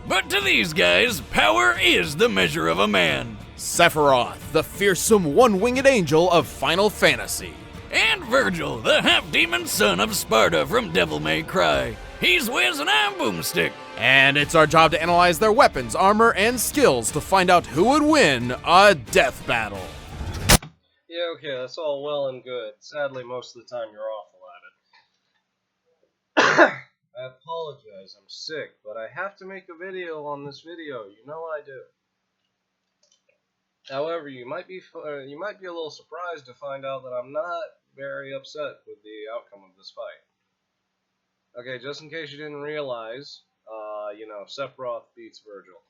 But to these guys, power is the measure of a man. Sephiroth, the fearsome one-winged angel of Final Fantasy. And Vergil, the half-demon son of Sparta from Devil May Cry. He's Wiz and I'm Boomstick. And it's our job to analyze their weapons, armor, and skills to find out who would win a death battle. Yeah, okay, that's all well and good. Sadly, most of the time you're awful at it. I apologize, I'm sick, but I have to make a video on this video. You know I do. However, you might be a little surprised to find out that I'm not very upset with the outcome of this fight. Okay, just in case you didn't realize, you know, Sephiroth beats Vergil.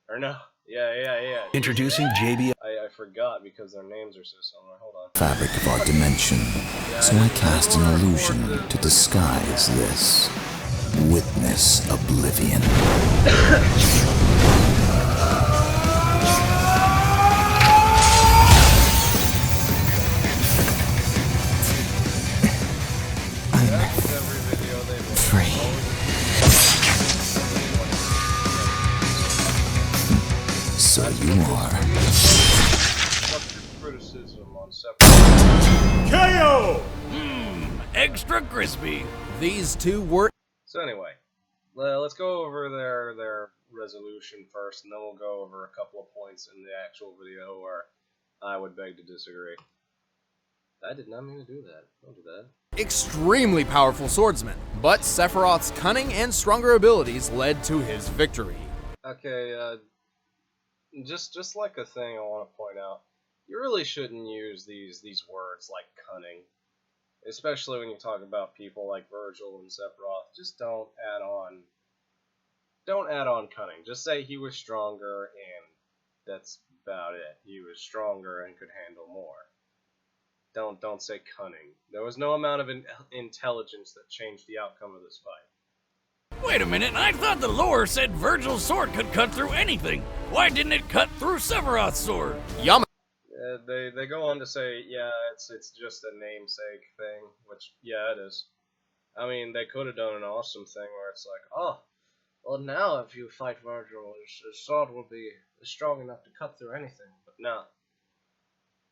Or no, yeah. Introducing JB. I forgot because their names are so similar. Hold on. Fabric of our dimension, so I cast an illusion to disguise this. Witness oblivion. Free. So you are. Critisism on Sephiroth. KO! Extra crispy. These two were... So anyway, let's go over their resolution first, and then we'll go over a couple of points in the actual video where I would beg to disagree. I did not mean to do that. Don't do that. extremely powerful swordsmen, but Sephiroth's cunning and stronger abilities led to his victory. Okay, just like a thing I want to point out, you really shouldn't use these words like cunning, especially when you talk about people like Vergil and Sephiroth. Just don't add on cunning. Just say he was stronger, and that's about it. He was stronger and could handle more. Don't say cunning. There was no amount of intelligence that changed the outcome of this fight. Wait a minute, I thought the lore said Vergil's sword could cut through anything. Why didn't it cut through Sephiroth's sword? Yum. They go on to say, yeah, it's just a namesake thing, which, yeah, it is. I mean, they could have done an awesome thing where it's like, oh, well, now if you fight Vergil, his sword will be strong enough to cut through anything. But no.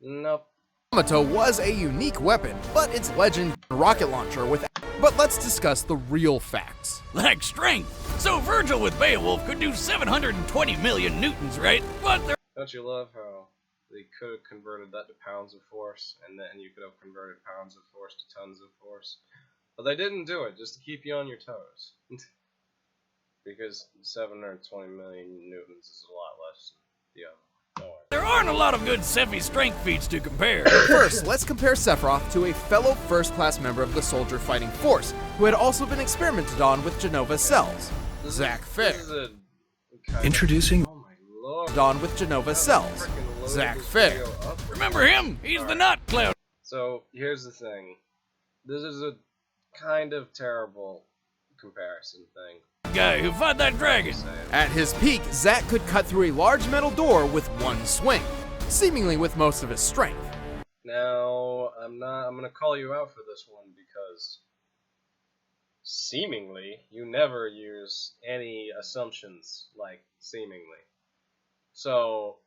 Nope. Yamato was a unique weapon, but its legend rocket launcher with. But let's discuss the real facts. Like strength. So Vergil with Beowulf could do 720 million newtons, right? But there. Don't you love how they could have converted that to pounds of force, and then you could have converted pounds of force to tons of force? But they didn't do it, just to keep you on your toes. Because 720 million newtons is a lot less than the other. There aren't a lot of good Sephi strength feats to compare. First, let's compare Sephiroth to a fellow first-class member of the soldier fighting force, who had also been experimented on with Genova cells. Zack Fair. Introducing. Oh my lord. On with Genova cells. Zack Fair. Remember him? He's the Knot Cloud. So, here's the thing. This is a kind of terrible comparison thing. Guy who fought that dragon. At his peak, Zack could cut through a large metal door with one swing, seemingly with most of his strength. Now, I'm gonna call you out for this one because seemingly you never use any assumptions like seemingly. So,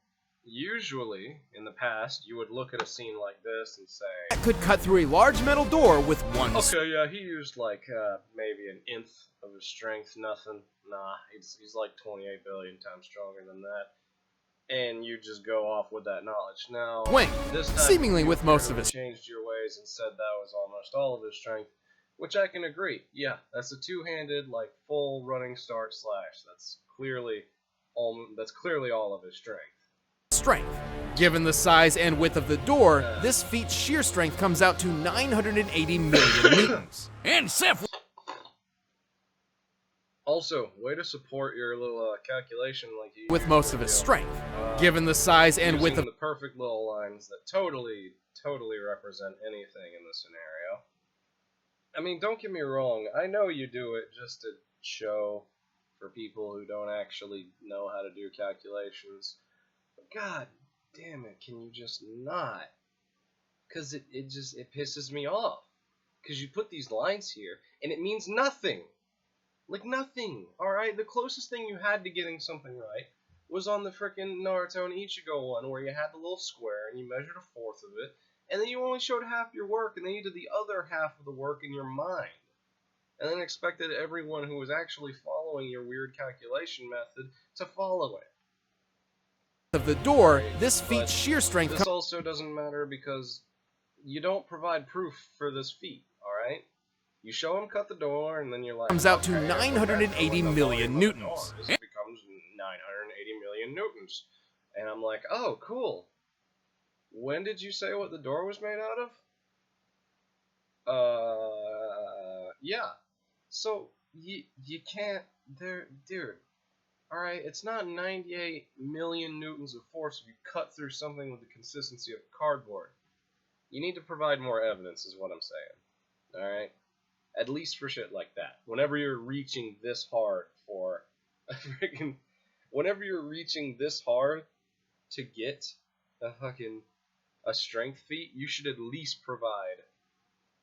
usually in the past, you would look at a scene like this and say, Zack could cut through a large metal door with one swing. okay, yeah, he used like maybe an nth of his strength, nothing. Nah, he's like 28 billion times stronger than that. And you just go off with that knowledge. Now, this time seemingly with most of his changed your ways and said that was almost all of his strength, which I can agree. Yeah, that's a two-handed, like full running start slash. That's clearly all of his strength. Given the size and width of the door, this feat's sheer strength comes out to 980 million newtons. And Seph. Also, way to support your little calculation like you With most of his strength. Given the size and width of the perfect little lines that totally represent anything in this scenario. I mean, don't get me wrong, I know you do it just to show for people who don't actually know how to do calculations. But god damn it, can you just not? Because it pisses me off. Because you put these lines here, and it means nothing. Like, nothing, alright? The closest thing you had to getting something right was on the frickin' Naruto and Ichigo one, where you had the little square, and you measured a fourth of it, and then you only showed half your work, and then you did the other half of the work in your mind. And then expected everyone who was actually following your weird calculation method to follow it. Of the door, this feat's But sheer strength this also doesn't matter because you don't provide proof for this feat, alright? You show them cut the door, and then you're like, comes out to okay, 980 million newtons. This becomes 980 million newtons. And I'm like, oh, cool. When did you say what the door was made out of? Yeah. So, you can't, dude. Alright, it's not 98 million newtons of force if you cut through something with the consistency of cardboard. You need to provide more evidence, is what I'm saying. Alright? At least for shit like that. Whenever you're reaching this hard for a freaking... Whenever you're reaching this hard to get a strength feat, you should at least provide,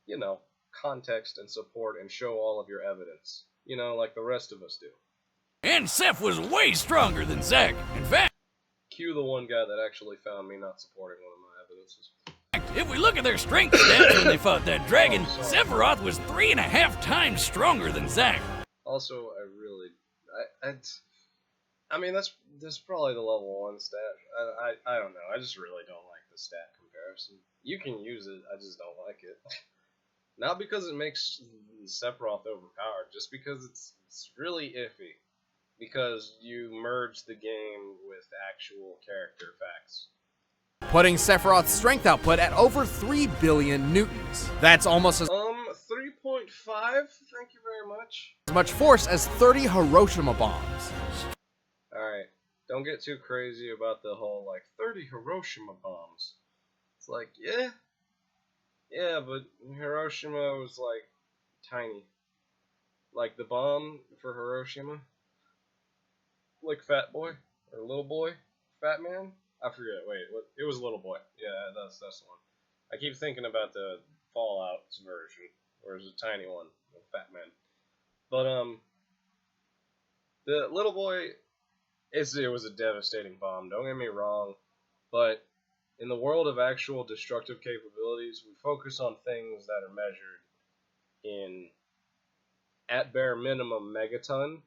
you know, context and support and show all of your evidence. You know, like the rest of us do. And Seph was way stronger than Zack. In fact, Cue the one guy that actually found me not supporting one of my evidences. if we look at their strength stats when they fought that dragon, Sephiroth was 3.5 times stronger than Zack. Also, I mean, that's probably the level 1 stat. I don't know. I just really don't like the stat comparison. You can use it, I just don't like it. Not because it makes Sephiroth overpowered, just because it's really iffy. Because you merge the game with actual character facts. Putting Sephiroth's strength output at over 3 billion newtons. That's almost as 3.5, thank you very much force as 30 Hiroshima bombs. Alright, don't get too crazy about the whole, like, 30 Hiroshima bombs. It's like, yeah, but Hiroshima was, like, tiny. Like, the bomb for Hiroshima, like Fat Boy, or Little Boy, Fat Man? I forget, wait, what? It was Little Boy. Yeah, that's the one. I keep thinking about the Fallout's version, where it's a tiny one, Fat Man. But, the Little Boy, it was a devastating bomb, don't get me wrong, but in the world of actual destructive capabilities, we focus on things that are measured in, at bare minimum, megaton,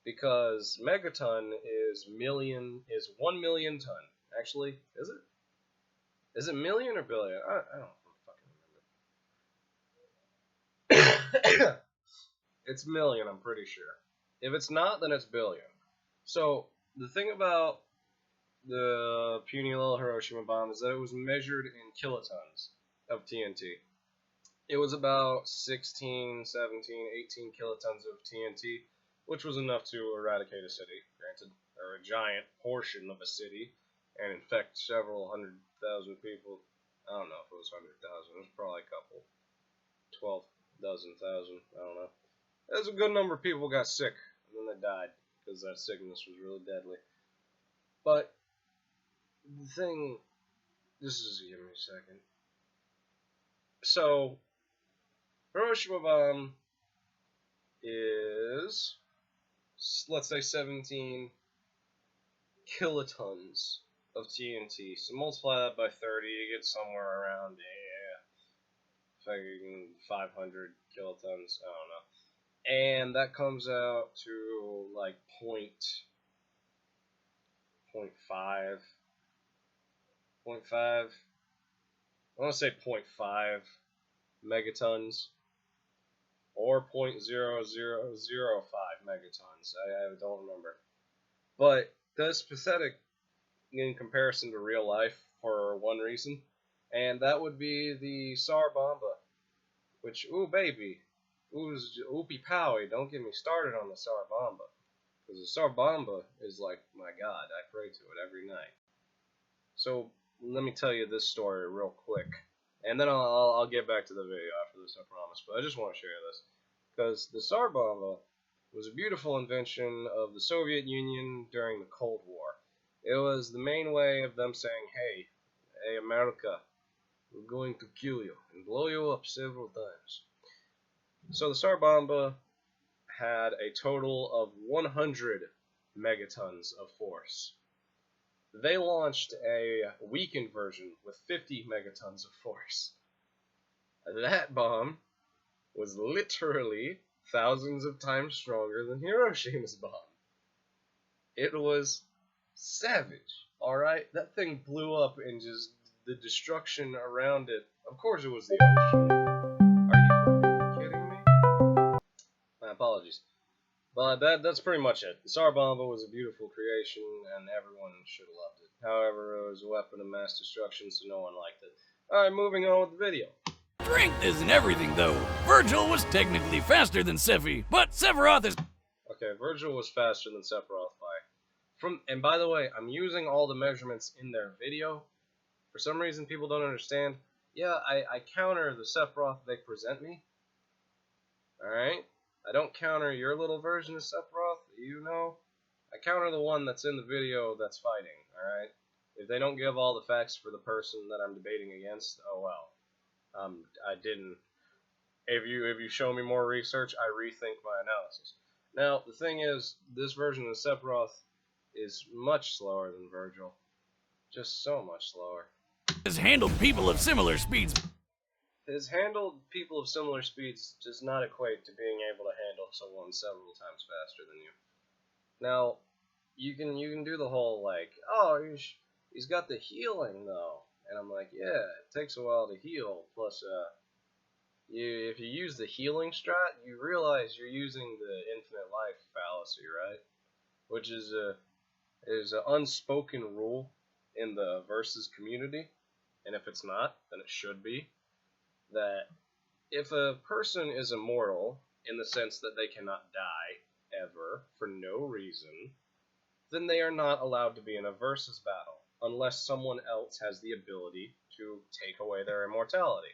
because megaton is 1 million ton. Actually, is it? Is it million or billion? I don't fucking remember. It's million, I'm pretty sure. If it's not, then it's billion. So, the thing about the puny little Hiroshima bomb is that it was measured in kilotons of TNT. It was about 16, 17, 18 kilotons of TNT, which was enough to eradicate a city, granted, or a giant portion of a city, and infect several 100,000 people. I don't know if it was 100,000, it was probably a couple. 12 dozen thousand, I don't know. There's a good number of people got sick, and then they died, because that sickness was really deadly. But, the thing, give me a second. So, Hiroshima bomb is, let's say 17 kilotons of TNT. So multiply that by 30, you get somewhere around, 500 kilotons, I don't know. And that comes out to like 0.5. I want to say 0.5 megatons. Or 0.0005 megatons. I don't remember. But that's pathetic in comparison to real life for one reason. And that would be the Tsar Bomba. Which, ooh baby. Oopie powie, don't get me started on the Tsar Bomba. Because the Tsar Bomba is like, my god, I pray to it every night. So, let me tell you this story real quick. And then I'll get back to the video after this, I promise. But I just want to share this. Because the Tsar Bomba was a beautiful invention of the Soviet Union during the Cold War. It was the main way of them saying, hey America, we're going to kill you and blow you up several times. So the Tsar Bomba had a total of 100 megatons of force. They launched a weakened version with 50 megatons of force. That bomb was literally thousands of times stronger than Hiroshima's bomb. It was savage, alright? That thing blew up and just the destruction around it. Of course it was the ocean. Are you kidding me? My apologies. But that's pretty much it. The Tsar Bomba was a beautiful creation and everyone should have loved it. However, it was a weapon of mass destruction, so no one liked it. Alright, moving on with the video. Strength isn't everything, though. Vergil was technically faster than Sephi, but Sephiroth is... Okay, Vergil was faster than Sephiroth and by the way, I'm using all the measurements in their video. For some reason, people don't understand. Yeah, I counter the Sephiroth they present me. Alright? I don't counter your little version of Sephiroth, you know. I counter the one that's in the video that's fighting, alright? If they don't give all the facts for the person that I'm debating against, oh well. I didn't. If you show me more research, I rethink my analysis. Now, the thing is, this version of Sephiroth is much slower than Vergil. Just so much slower. has handled people of similar speeds. His handled people of similar speeds does not equate to being able to handle someone several times faster than you. Now, you can do the whole like, oh, he's got the healing though, and I'm like, yeah, it takes a while to heal. Plus, if you use the healing strat, you realize you're using the infinite life fallacy, right? Which is an unspoken rule in the versus community, and if it's not, then it should be. That if a person is immortal, in the sense that they cannot die, ever, for no reason, then they are not allowed to be in a versus battle, unless someone else has the ability to take away their immortality.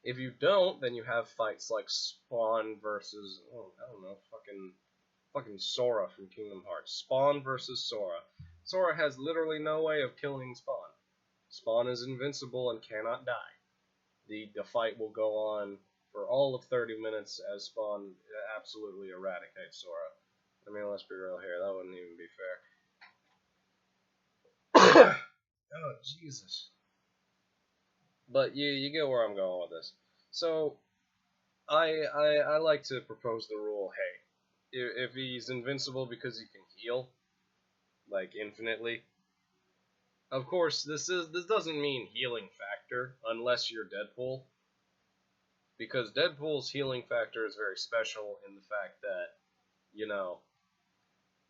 If you don't, then you have fights like Spawn versus, I don't know, fucking Sora from Kingdom Hearts. Spawn versus Sora. Sora has literally no way of killing Spawn. Spawn is invincible and cannot die. The fight will go on for all of 30 minutes as Spawn absolutely eradicates Sora. I mean, let's be real here, that wouldn't even be fair. Oh, Jesus. But you get where I'm going with this. So, I like to propose the rule, hey, if he's invincible because he can heal, like infinitely, of course, this doesn't mean healing factor, unless you're Deadpool. Because Deadpool's healing factor is very special in the fact that, you know,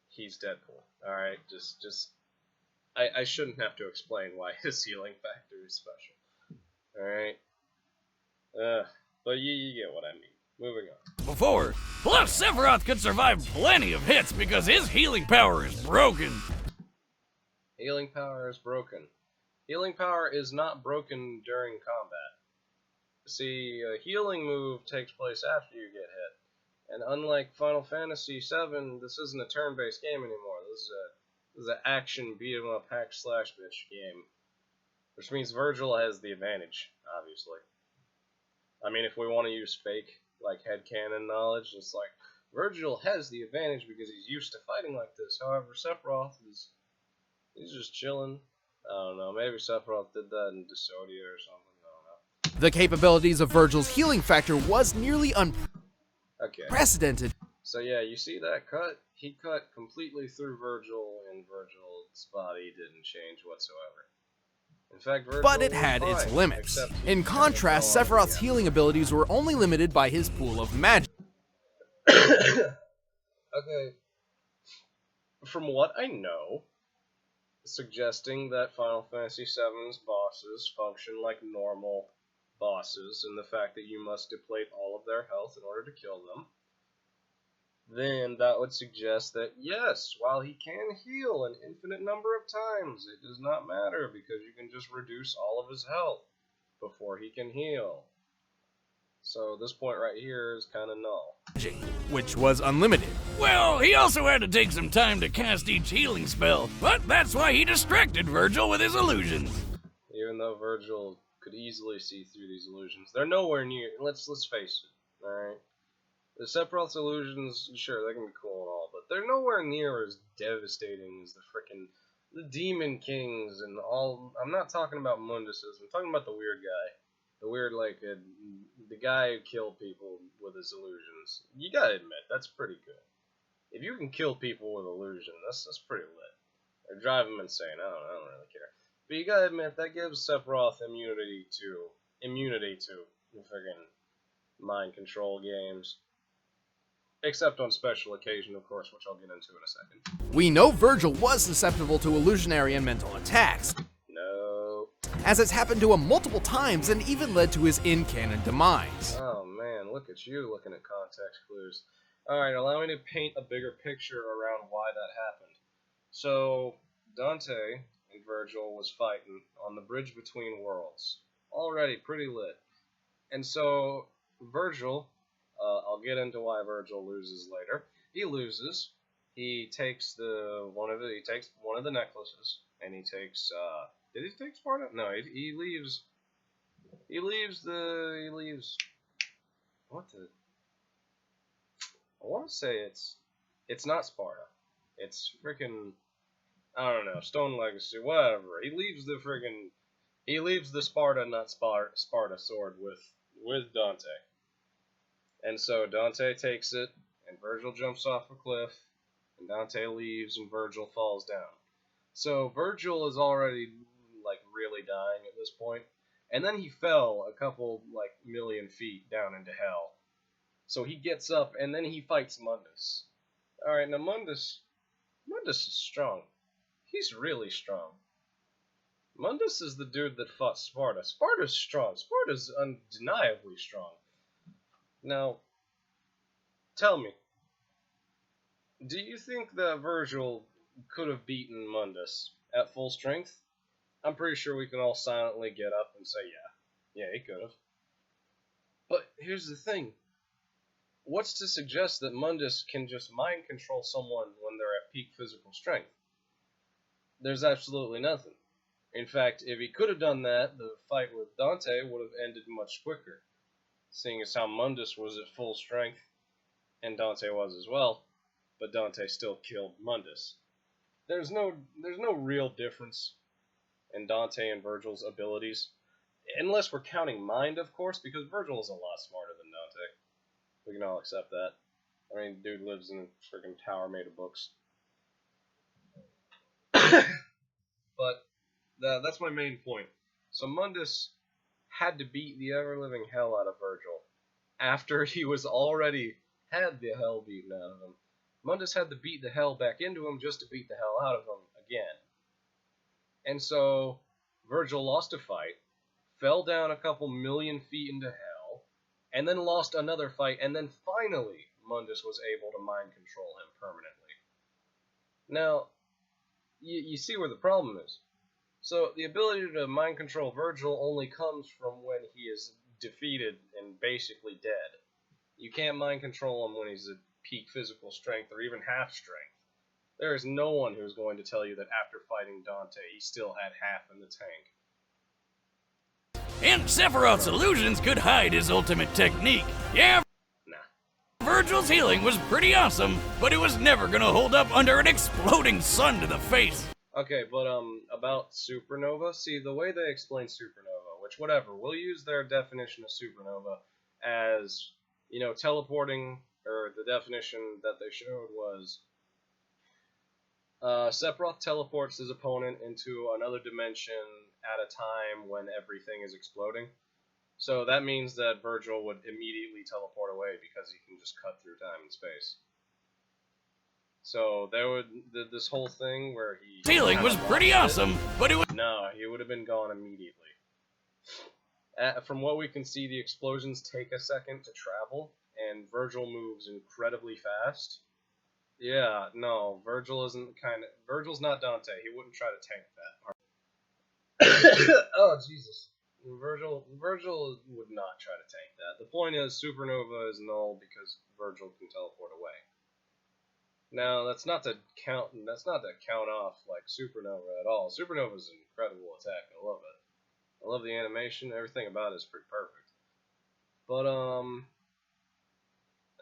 he's Deadpool. Alright, I shouldn't have to explain why his healing factor is special. Alright? But you get what I mean. Moving on. Before, plus Sephiroth could survive plenty of hits because his healing power is broken. Healing power is broken. Healing power is not broken during combat. See, a healing move takes place after you get hit. And unlike Final Fantasy VII, this isn't a turn-based game anymore. This is an action beat-em-up hack-slash-bitch game. Which means Vergil has the advantage, obviously. I mean, if we want to use fake, like, headcanon knowledge, it's like, Vergil has the advantage because he's used to fighting like this. However, Sephiroth he's just chilling. I don't know, maybe Sephiroth did that in Disodia or something. I don't know. The capabilities of Vergil's healing factor was nearly Okay. unprecedented. So yeah, you see that cut? He cut completely through Vergil, and Vergil's body didn't change whatsoever. In fact, Vergil But it was had fine, its limits. except he In kinda contrast, go on Sephiroth's again. healing abilities were only limited by his pool of magic. Okay. From what I know, suggesting that Final Fantasy VII's bosses function like normal bosses, and the fact that you must deplete all of their health in order to kill them, then that would suggest that, yes, while he can heal an infinite number of times, it does not matter, because you can just reduce all of his health before he can heal. So this point right here is kind of null. Which was unlimited. Well, he also had to take some time to cast each healing spell, but that's why he distracted Vergil with his illusions. Even though Vergil could easily see through these illusions, they're nowhere near. Let's face it, all right. The Sephiroth's illusions, sure, they can be cool and all, but they're nowhere near as devastating as the Demon Kings and all. I'm not talking about Mundus's. I'm talking about the weird guy. The weird, the guy who killed people with his illusions. You gotta admit, that's pretty good. If you can kill people with illusion, that's pretty lit. Or drive them insane. I don't really care. But you gotta admit, that gives Sephiroth immunity to friggin' mind control games. Except on special occasion, of course, which I'll get into in a second. We know Vergil was susceptible to illusionary and mental attacks, No. as it's happened to him multiple times and even led to his in-canon demise. Oh man, look at you looking at context clues. Alright, allow me to paint a bigger picture around why that happened. So, Dante and Vergil was fighting on the bridge between worlds. Already pretty lit. And so, Vergil, I'll get into why Vergil loses later. He loses. He takes one of the necklaces, and he takes. Did he take Sparta? No, he leaves. He leaves. What the? I want to say it's not Sparta. It's freaking. I don't know. Stone Legacy, whatever. He leaves the Sparta, not Sparta sword with Dante. And so Dante takes it, and Vergil jumps off a cliff, and Dante leaves, and Vergil falls down. So Vergil is already, really dying at this point. And then he fell a couple, million feet down into hell. So he gets up, and then he fights Mundus. Alright, now Mundus is strong. He's really strong. Mundus is the dude that fought Sparta. Sparta's strong. Sparta's undeniably strong. Now, tell me, do you think that Vergil could have beaten Mundus at full strength? I'm pretty sure we can all silently get up and say, yeah, he could have. But here's the thing. What's to suggest that Mundus can just mind control someone when they're at peak physical strength? There's absolutely nothing. In fact, if he could have done that, the fight with Dante would have ended much quicker. Seeing as how Mundus was at full strength, and Dante was as well, but Dante still killed Mundus. There's no real difference in Dante and Vergil's abilities, unless we're counting mind, of course, because Vergil is a lot smarter than Dante. We can all accept that. I mean, dude lives in a freaking tower made of books. But that's my main point. So Mundus had to beat the ever-living hell out of Vergil after he was already had the hell beaten out of him. Mundus had to beat the hell back into him just to beat the hell out of him again. And so Vergil lost a fight, fell down a couple million feet into hell, and then lost another fight, and then finally Mundus was able to mind control him permanently. Now, you see where the problem is. So the ability to mind control Vergil only comes from when he is defeated and basically dead. You can't mind control him when he's at peak physical strength or even half strength. There is no one who's going to tell you that after fighting Dante, he still had half in the tank. And Sephiroth's illusions could hide his ultimate technique. Yeah, Nah. Vergil's healing was pretty awesome, but it was never gonna hold up under an exploding sun to the face. Okay, but about supernova, see, the way they explain supernova, which whatever, we'll use their definition of supernova as, teleporting, or the definition that they showed was, Sephiroth teleports his opponent into another dimension at a time when everything is exploding. So that means that Vergil would immediately teleport away because he can just cut through time and space. So there would this whole thing where Healing was pretty awesome, but it was no, he would have been gone immediately. From what we can see, the explosions take a second to travel, and Vergil moves incredibly fast. Yeah, no, Vergil's not Dante. He wouldn't try to tank that. Oh Jesus, Vergil would not try to tank that. The point is, supernova is null because Vergil can teleport away. Now, that's not to count off Supernova at all. Supernova is an incredible attack. I love it. I love the animation. Everything about it is pretty perfect. But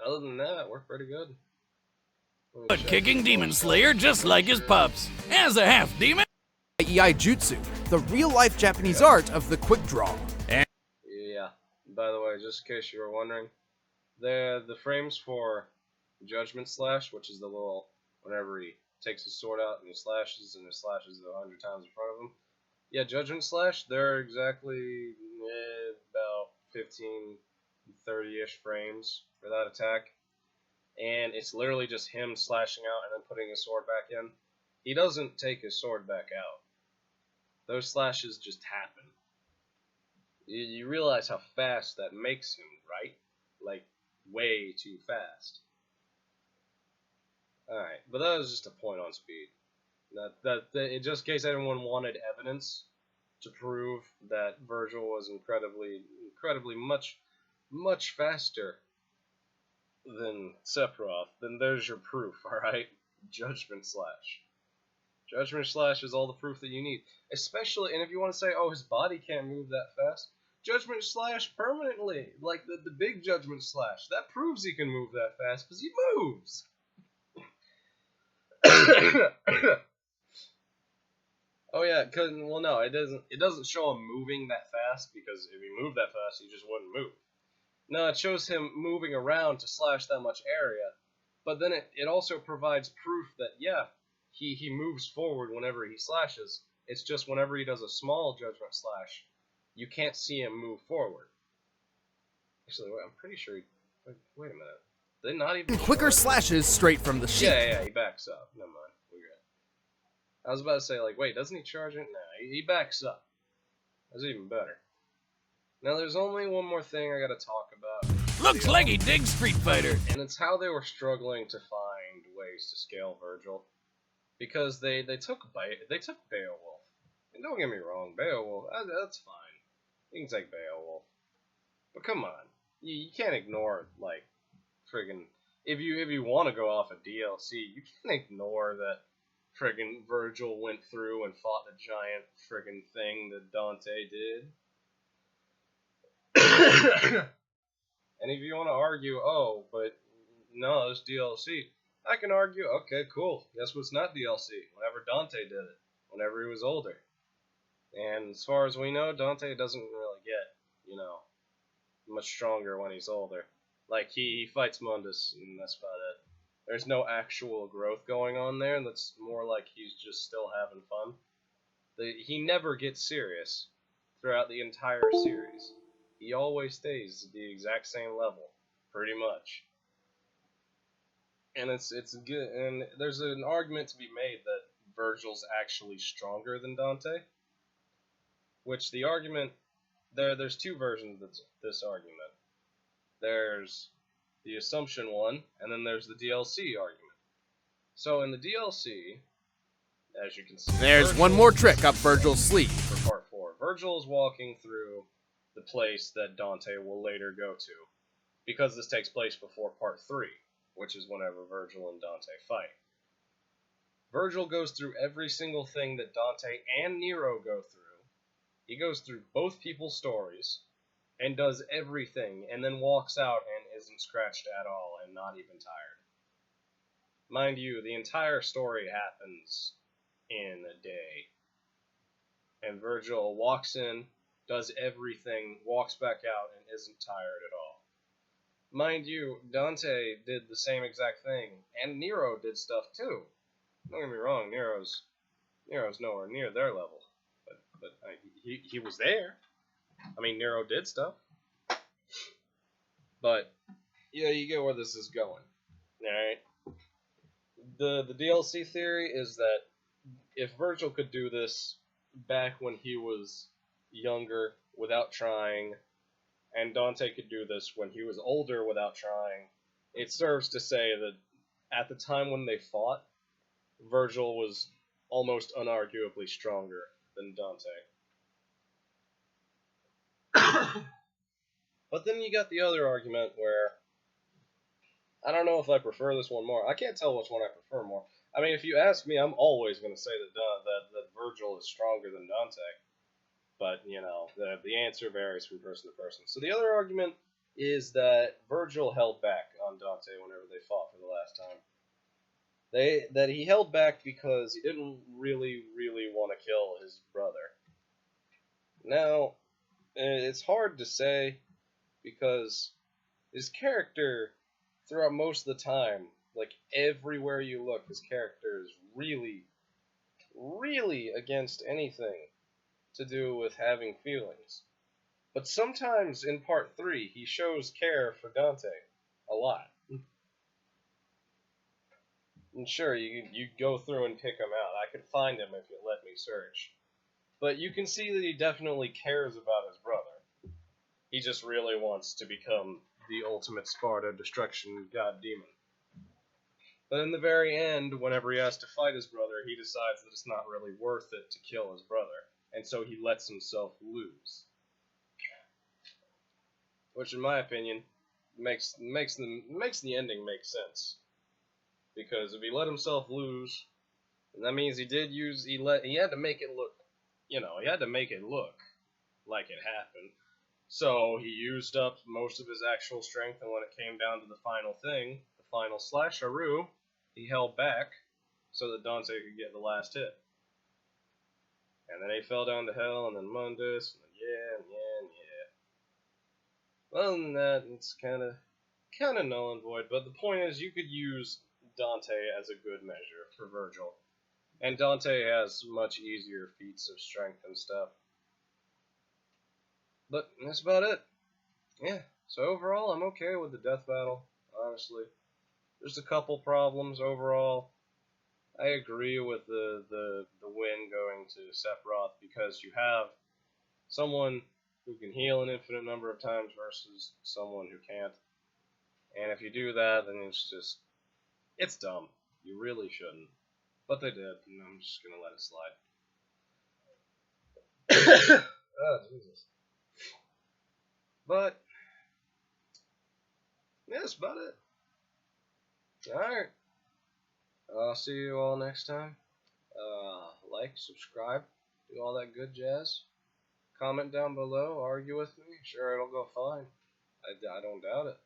Other than that, it worked pretty good. But kicking Demon Slayer just like his pups. As a half-demon... EI Jutsu, the real-life Japanese art of the quick draw. Yeah, by the way, just in case you were wondering, the frames for Judgment Slash, which is the little, whenever he takes his sword out and he slashes it 100 times in front of him. Yeah, Judgment Slash, they're exactly about 15, 30-ish frames for that attack. And it's literally just him slashing out and then putting his sword back in. He doesn't take his sword back out. Those slashes just happen. You realize how fast that makes him, right? Like, way too fast. Alright, but that was just a point on speed. That just in case anyone wanted evidence to prove that Vergil was incredibly much faster than Sephiroth, then there's your proof, alright? Judgment Slash. Judgment Slash is all the proof that you need. Especially, and if you want to say, oh, his body can't move that fast, Judgment Slash permanently, like the big Judgment Slash, that proves he can move that fast, because he moves! Oh yeah, well no, it doesn't show him moving that fast, because if he moved that fast, he just wouldn't move. No, it shows him moving around to slash that much area, but then it also provides proof that, yeah, he moves forward whenever he slashes. It's just whenever he does a small Judgment Slash, you can't see him move forward. Actually, I'm pretty sure wait a minute. Did they not even Quicker slashes straight from the sheet. Yeah, he backs up. Never mind. We're good. I was about to say, like, wait, doesn't he charge it? No, he backs up. That's even better. Now, there's only one more thing I gotta talk about. Looks like he digs Street Fighter. And it's how they were struggling to find ways to scale Vergil. Because they took Beowulf. And don't get me wrong, Beowulf, that's fine. You can take Beowulf. But come on. You can't ignore, like, friggin'... If you want to go off a DLC, you can't ignore that friggin' Vergil went through and fought the giant friggin' thing that Dante did. And if you want to argue, oh, but no, it's DLC, I can argue, okay, cool. Guess what's not DLC? Whenever Dante did it. Whenever he was older. And as far as we know, Dante doesn't really get, much stronger when he's older. Like, he fights Mundus, and that's about it. There's no actual growth going on there. That's more like he's just still having fun. He never gets serious throughout the entire series. He always stays at the exact same level, pretty much. And it's good. And there's an argument to be made that Vergil's actually stronger than Dante. Which the argument, there's two versions of this argument. There's the assumption one, and then there's the DLC argument. So in the DLC, as you can see, There's one more trick up Vergil's sleeve. For part 4, Vergil is walking through the place that Dante will later go to, because this takes place before part 3, which is whenever Vergil and Dante fight. Vergil goes through every single thing that Dante and Nero go through. He goes through both people's stories, and does everything, and then walks out and isn't scratched at all, and not even tired. Mind you, the entire story happens in a day. And Vergil walks in, does everything, walks back out, and isn't tired at all. Mind you, Dante did the same exact thing, and Nero did stuff too. Don't get me wrong, Nero's nowhere near their level, but he was there. I mean, Nero did stuff. But, yeah, you get where this is going. Alright? The DLC theory is that if Vergil could do this back when he was younger without trying, and Dante could do this when he was older without trying, it serves to say that at the time when they fought, Vergil was almost unarguably stronger than Dante. But then you got the other argument where, I don't know if I prefer this one more. I can't tell which one I prefer more. I mean, if you ask me, I'm always going to say that Vergil is stronger than Dante. But, the answer varies from person to person. So the other argument is that Vergil held back on Dante that he held back because he didn't really want to kill his brother. Now, it's hard to say because his character, throughout most of the time, like everywhere you look, his character is really against anything to do with having feelings. But sometimes in part 3, he shows care for Dante a lot. And sure, you go through and pick him out. I could find him if you let me search. But you can see that he definitely cares about his brother. He just really wants to become the ultimate Sparta destruction god demon. But in the very end, whenever he has to fight his brother, he decides that it's not really worth it to kill his brother. And so he lets himself lose. Which, in my opinion, makes the ending make sense. Because if he let himself lose, that means he had to make it look, he had to make it look like it happened. So he used up most of his actual strength, and when it came down to the final thing, the final slasharoo, he held back so that Dante could get the last hit. And then he fell down to hell, and then Mundus, and then yeah. Other than that, it's kind of null and void, but the point is you could use Dante as a good measure for Vergil. And Dante has much easier feats of strength and stuff. But that's about it. Yeah, so overall, I'm okay with the death battle, honestly. There's a couple problems overall. I agree with the win going to Sephiroth because you have someone who can heal an infinite number of times versus someone who can't. And if you do that, then it's dumb. You really shouldn't. But they did, and I'm just gonna let it slide. Oh, Jesus. But, yeah, that's about it. Alright. I'll see you all next time. Like, subscribe, do all that good jazz. Comment down below, argue with me. Sure, it'll go fine. I don't doubt it.